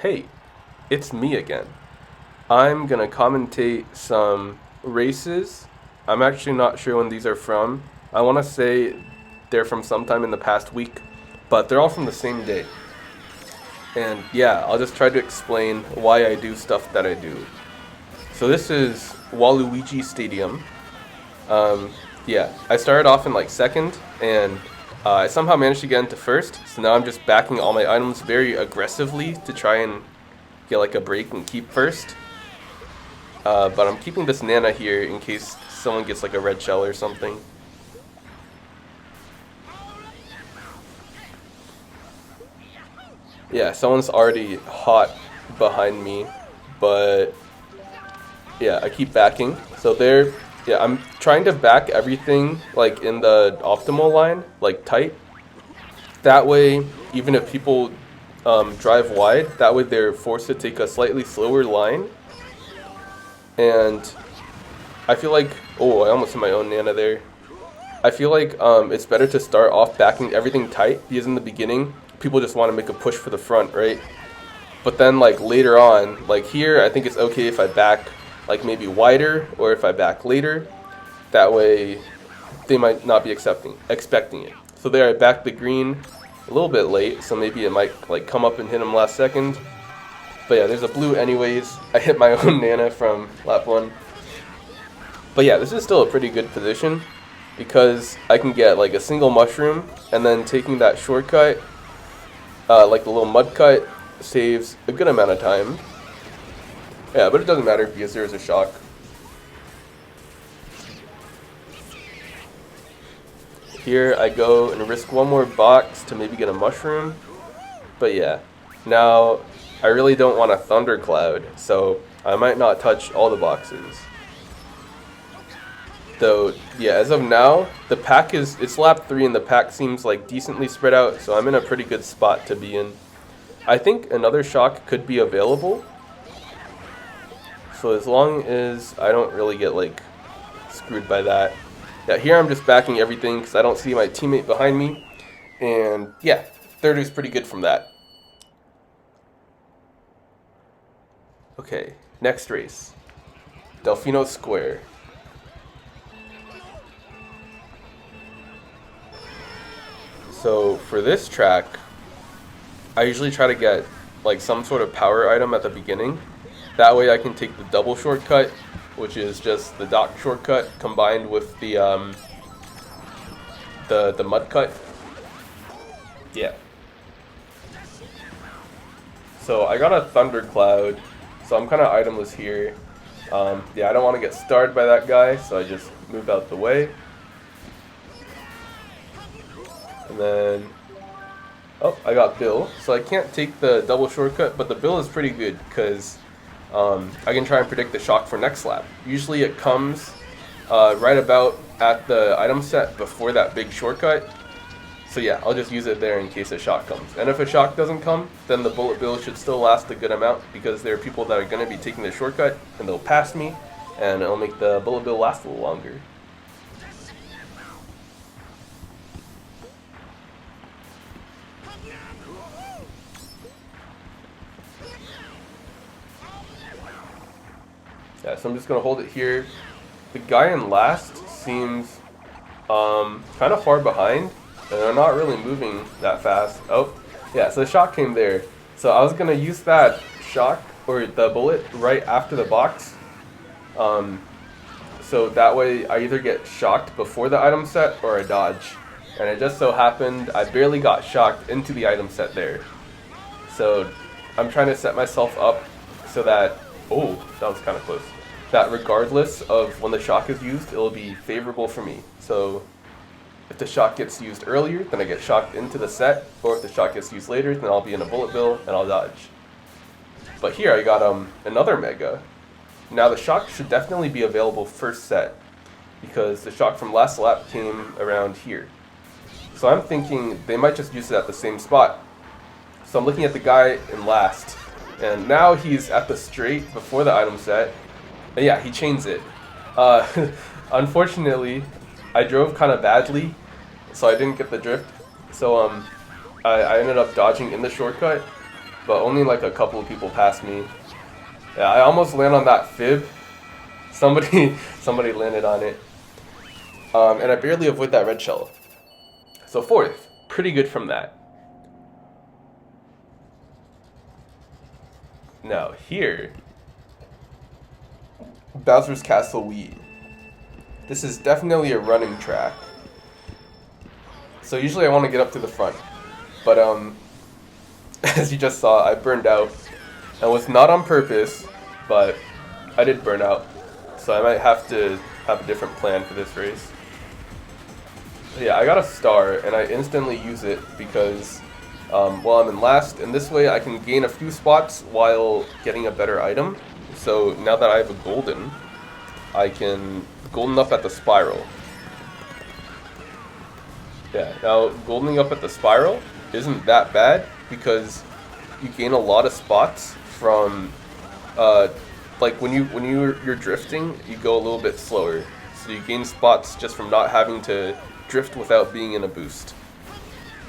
Hey, it's me again. I'm gonna commentate some races. I'm actually not sure when these are from. I wanna say they're from sometime in the past week, but they're all from the same day. And yeah, I'll just try to explain why I do stuff that I do. So this is Waluigi Stadium. Um, yeah, I started off in like second, and I somehow managed to get into first. So now I'm just backing all my items very aggressively to try and get like a break and keep first. But I'm keeping this Nana here in case someone gets like a red shell or something. Yeah, someone's already hot behind me, but yeah, I keep backing. So there, yeah, I'm trying to back everything like in the optimal line, like tight. That way, even if people drive wide, that way they're forced to take a slightly slower line. And I feel like, oh, I almost hit my own Nana there. I feel like it's better to start off backing everything tight because in the beginning, people just want to make a push for the front, right? But then like later on, like here, I think it's okay if I back like maybe wider or if I back later. That way they might not be expecting it. So there I backed the green a little bit late, so maybe it might like come up and hit him last second. But yeah, there's a blue anyways. I hit my own Nana from lap 1. But yeah, this is still a pretty good position because I can get like a single mushroom and then taking that shortcut, like the little mud cut, saves a good amount of time. Yeah, but it doesn't matter because there is a shock. Here I go and risk one more box to maybe get a mushroom. But yeah, now I really don't want a thundercloud, so I might not touch all the boxes. Though, yeah, as of now, the pack it's lap 3 and the pack seems like decently spread out, so I'm in a pretty good spot to be in. I think another shock could be available. So as long as I don't really get like screwed by that. Yeah, here I'm just backing everything because I don't see my teammate behind me. And yeah, third is pretty good from that. Okay, next race. Delfino Square. So for this track, I usually try to get like some sort of power item at the beginning. That way I can take the double shortcut, which is just the dock shortcut combined with the mud cut. Yeah. So I got a thundercloud, so I'm kind of itemless here. Yeah, I don't want to get starred by that guy, so I just moved out the way. And then, oh, I got Bill. So I can't take the double shortcut, but the Bill is pretty good because I can try and predict the shock for next lap. Usually it comes right about at the item set before that big shortcut. So yeah, I'll just use it there in case a shock comes. And if a shock doesn't come, then the bullet bill should still last a good amount because there are people that are going to be taking the shortcut and they'll pass me and it'll make the bullet bill last a little longer. Yeah, so I'm just going to hold it here. The guy in last seems kind of far behind, and they're not really moving that fast. Oh, yeah, so the shock came there. So I was going to use that shock, or the bullet, right after the box. So that way I either get shocked before the item set or a dodge. And it just so happened I barely got shocked into the item set there. So I'm trying to set myself up so that, oh, that was kind of close. That regardless of when the shock is used, it'll be favorable for me. So if the shock gets used earlier, then I get shocked into the set, or if the shock gets used later, then I'll be in a bullet bill and I'll dodge. But here I got another mega. Now the shock should definitely be available first set because the shock from last lap came around here. So I'm thinking they might just use it at the same spot. So I'm looking at the guy in last, and now he's at the straight before the item set. And yeah, he chains it. Unfortunately, I drove kind of badly, so I didn't get the drift. So I ended up dodging in the shortcut, but only like a couple of people passed me. Yeah, I almost landed on that fib. Somebody landed on it. And I barely avoid that red shell. So fourth, pretty good from that. Now here, Bowser's Castle Wii. This is definitely a running track. So usually I want to get up to the front. But as you just saw, I burned out. And it was not on purpose, but I did burn out. So I might have to have a different plan for this race. Yeah, I got a star, and I instantly use it because, well, I'm in last, and this way I can gain a few spots while getting a better item. So now that I have a golden, I can golden up at the spiral. Yeah, now goldening up at the spiral isn't that bad because you gain a lot of spots from, like when you're drifting, you go a little bit slower. So you gain spots just from not having to drift without being in a boost,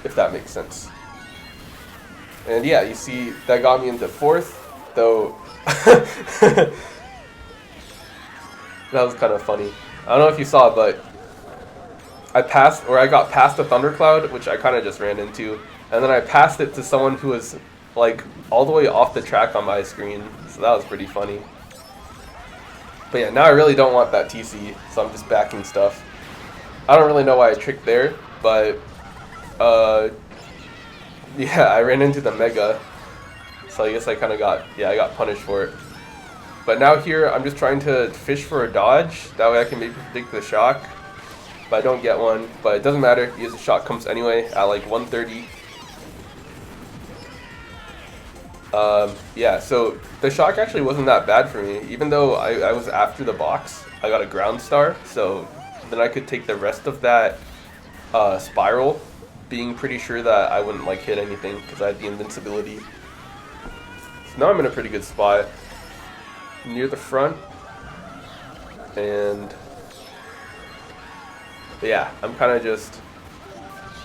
if that makes sense. And yeah, you see, that got me into fourth, though. That was kind of funny. I don't know if you saw, but I got past a thundercloud, which I kind of just ran into, and then I passed it to someone who was like all the way off the track on my screen, so that was pretty funny. But yeah, now I really don't want that TC, so I'm just backing stuff. I don't really know why I tricked there, but yeah, I ran into the Mega, so I guess I kind of got punished for it. But now here, I'm just trying to fish for a dodge, that way I can maybe predict the shock, but I don't get one, but it doesn't matter because the shock comes anyway at like 130. Yeah, so the shock actually wasn't that bad for me, even though I was after the box, I got a ground star, so then I could take the rest of that spiral, being pretty sure that I wouldn't like hit anything because I had the invincibility. So now I'm in a pretty good spot near the front, and yeah, I'm kind of just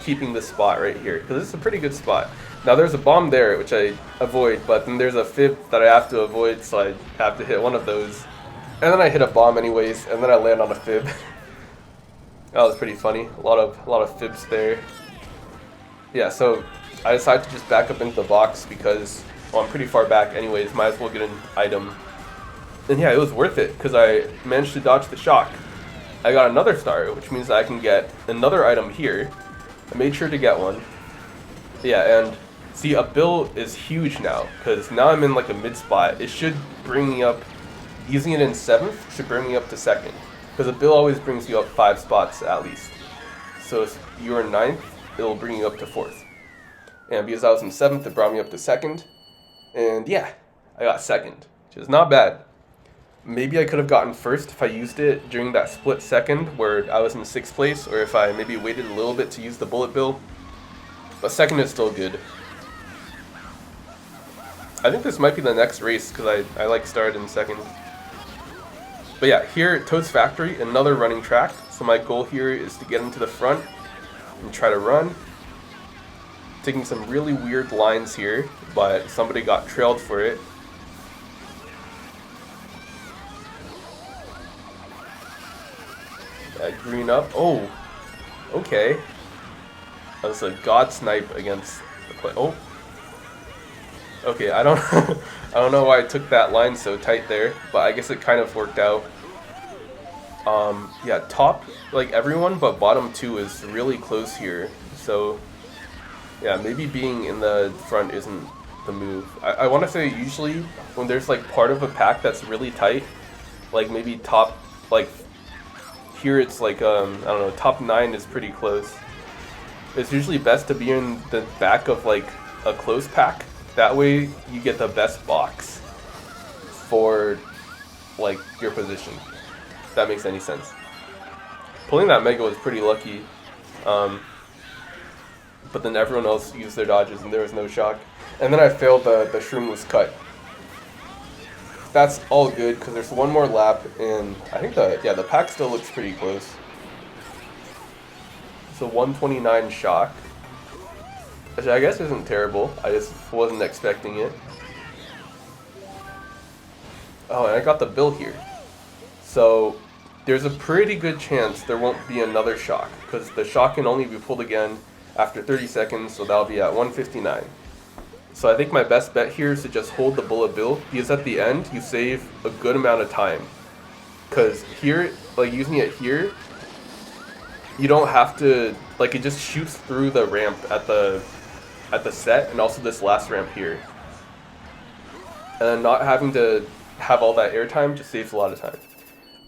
keeping the spot right here because this is a pretty good spot. Now there's a bomb there which I avoid, but then there's a fib that I have to avoid, so I have to hit one of those, and then I hit a bomb anyways, and then I land on a fib. That was pretty funny. A lot of fibs there. Yeah, so I decided to just back up into the box because, well, I'm pretty far back anyways. Might as well get an item. And yeah, it was worth it because I managed to dodge the shock. I got another star, which means I can get another item here. I made sure to get one. Yeah, and see, a bill is huge now because now I'm in like a mid spot. It should bring me up. Using it in 7th should bring me up to 2nd. Because a bill always brings you up 5 spots at least. So if you're in 9th, it'll bring you up to 4th. And because I was in 7th, it brought me up to 2nd. And yeah, I got 2nd, which is not bad. Maybe I could have gotten 1st if I used it during that split 2nd where I was in 6th place, or if I maybe waited a little bit to use the bullet bill. But 2nd is still good. I think this might be the next race because I like started in 2nd. But yeah, here at Toad's Factory, another running track. So my goal here is to get into the front and try to run. Taking some really weird lines here, but somebody got trailed for it. Green up. Oh, okay. That was a god snipe against the play. Oh. Okay, I don't I don't know why I took that line so tight there, but I guess it kind of worked out. Yeah, top, like everyone but bottom 2 is really close here. So, yeah, maybe being in the front isn't the move. I want to say usually when there's like part of a pack that's really tight, like maybe top, like here it's like, I don't know, top 9 is pretty close. It's usually best to be in the back of like a close pack. That way you get the best box for like your position, if that makes any sense. Pulling that Mega was pretty lucky, but then everyone else used their dodges and there was no shock. And then I failed the Shroomless cut. That's all good because there's one more lap and I think the pack still looks pretty close. So 129 shock. which I guess isn't terrible. I just wasn't expecting it. Oh, and I got the bill here. So there's a pretty good chance there won't be another shock, because the shock can only be pulled again after 30 seconds, so that'll be at 159. So I think my best bet here is to just hold the bullet bill, because at the end you save a good amount of time. Because here, like using it here, you don't have to, like it just shoots through the ramp at the set, and also this last ramp here. And then not having to have all that airtime just saves a lot of time.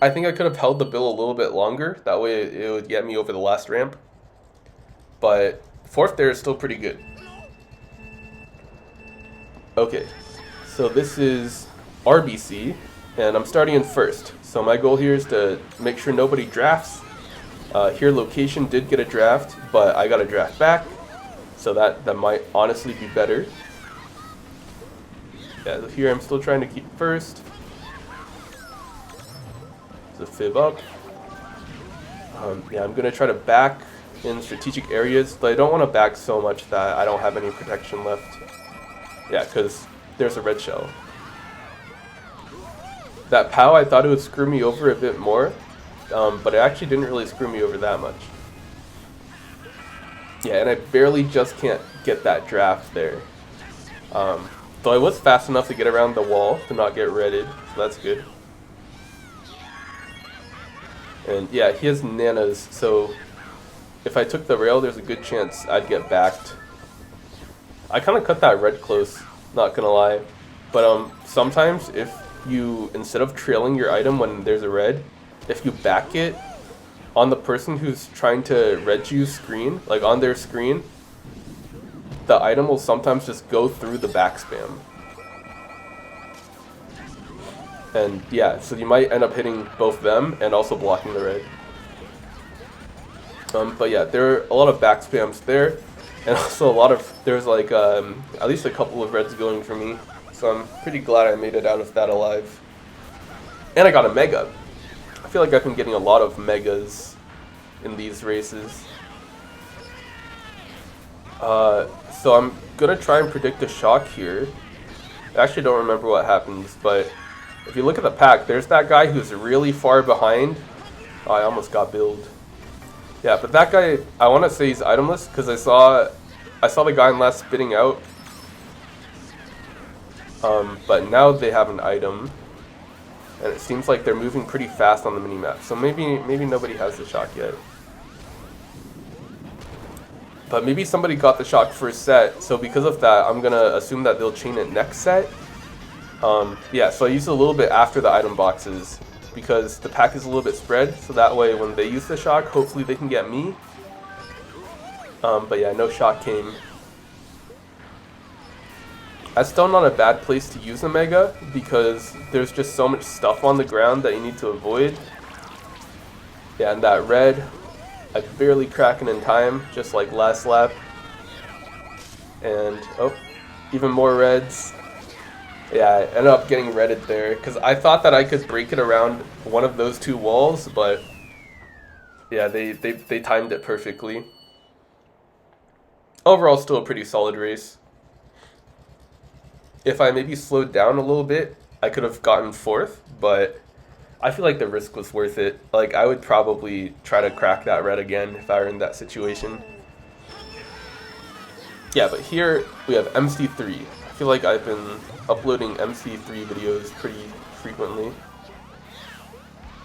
I think I could have held the bill a little bit longer, that way it would get me over the last ramp. But fourth there is still pretty good. Okay, so this is RBC, and I'm starting in first. So my goal here is to make sure nobody drafts. Here location did get a draft, but I got a draft back, so that might honestly be better. Yeah, here I'm still trying to keep first. It's a fib up. Yeah, I'm going to try to back in strategic areas, but I don't want to back so much that I don't have any protection left. Yeah, because there's a red shell. That POW, I thought it would screw me over a bit more, but it actually didn't really screw me over that much. Yeah, and I barely just can't get that draft there. Though I was fast enough to get around the wall to not get redded, so that's good. And yeah, he has nanas, so if I took the rail, there's a good chance I'd get backed. I kind of cut that red close, not gonna lie. But sometimes if you, instead of trailing your item when there's a red, if you back it on the person who's trying to red you screen, like on their screen, the item will sometimes just go through the back spam. And yeah, so you might end up hitting both them and also blocking the red. But yeah, there are a lot of back spams there, and also a lot of, there's like at least a couple of reds going for me. So I'm pretty glad I made it out of that alive. And I got a mega. I feel like I've been getting a lot of megas in these races. So I'm gonna try and predict a shock here. I actually don't remember what happens, but if you look at the pack, there's that guy who's really far behind. Oh, I almost got billed. Yeah, but that guy, I want to say he's itemless because I saw the guy in last spitting out. But now they have an item, and it seems like they're moving pretty fast on the minimap. So maybe nobody has the shock yet. But maybe somebody got the shock first set, so because of that, I'm gonna assume that they'll chain it next set. Yeah, so I used it a little bit after the item boxes because the pack is a little bit spread, so that way when they use the shock, hopefully they can get me. But yeah, no shock came. That's still not a bad place to use a mega because there's just so much stuff on the ground that you need to avoid. Yeah, and that red, I barely cracking in time, just like last lap. And, oh, even more reds. Yeah, I ended up getting redded there, because I thought that I could break it around one of those two walls, but yeah, they timed it perfectly. Overall, still a pretty solid race. If I maybe slowed down a little bit, I could have gotten fourth, but I feel like the risk was worth it. Like, I would probably try to crack that red again if I were in that situation. Yeah, but here we have MC3. I feel like I've been uploading MC3 videos pretty frequently.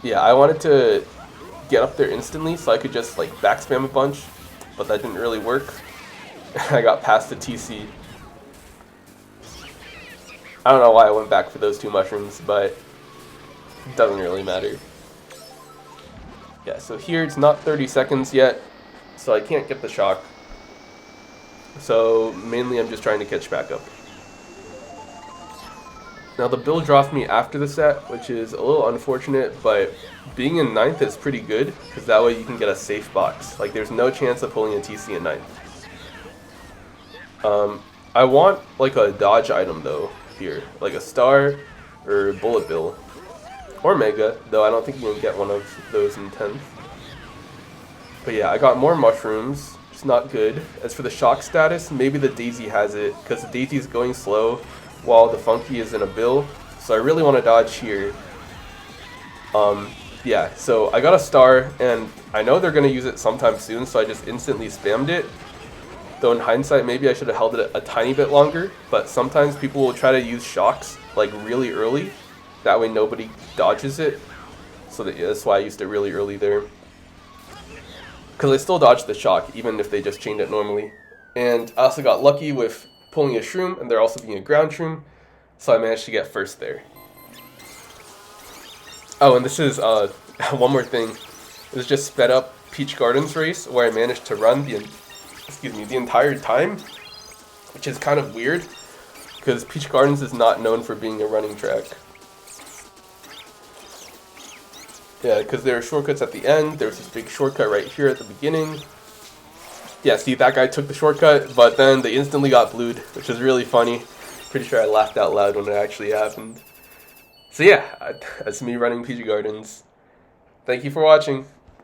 Yeah, I wanted to get up there instantly so I could just like back spam a bunch, but that didn't really work. I got past the TC. I don't know why I went back for those two mushrooms, but it doesn't really matter. Yeah, so here it's not 30 seconds yet, so I can't get the shock. So mainly I'm just trying to catch back up. Now the bill dropped me after the set, which is a little unfortunate, but being in 9th is pretty good, because that way you can get a safe box. Like, there's no chance of pulling a TC in 9th. I want like a dodge item though here, like a star or bullet bill. Or mega, though I don't think you can get one of those in 10th. But yeah, I got more mushrooms, It's not good. As for the shock status, maybe the Daisy has it, because the Daisy is going slow while the Funky is in a bill. So I really want to dodge here. Yeah, so I got a star, and I know they're going to use it sometime soon, so I just instantly spammed it. Though in hindsight, maybe I should have held it a tiny bit longer, but sometimes people will try to use shocks like really early. That way nobody dodges it. So that's why I used it really early there. Because I still dodged the shock, even if they just chained it normally. And I also got lucky with pulling a shroom, and there also being a ground shroom, so I managed to get first there. Oh, and this is one more thing. It was just sped up Peach Gardens race, where I managed to run the entire time, which is kind of weird, because Peach Gardens is not known for being a running track. Yeah, because there are shortcuts at the end. There's this big shortcut right here at the beginning. Yeah, see, that guy took the shortcut, but then they instantly got blued, which is really funny. Pretty sure I laughed out loud when it actually happened. So yeah, that's me running PG Gardens. Thank you for watching.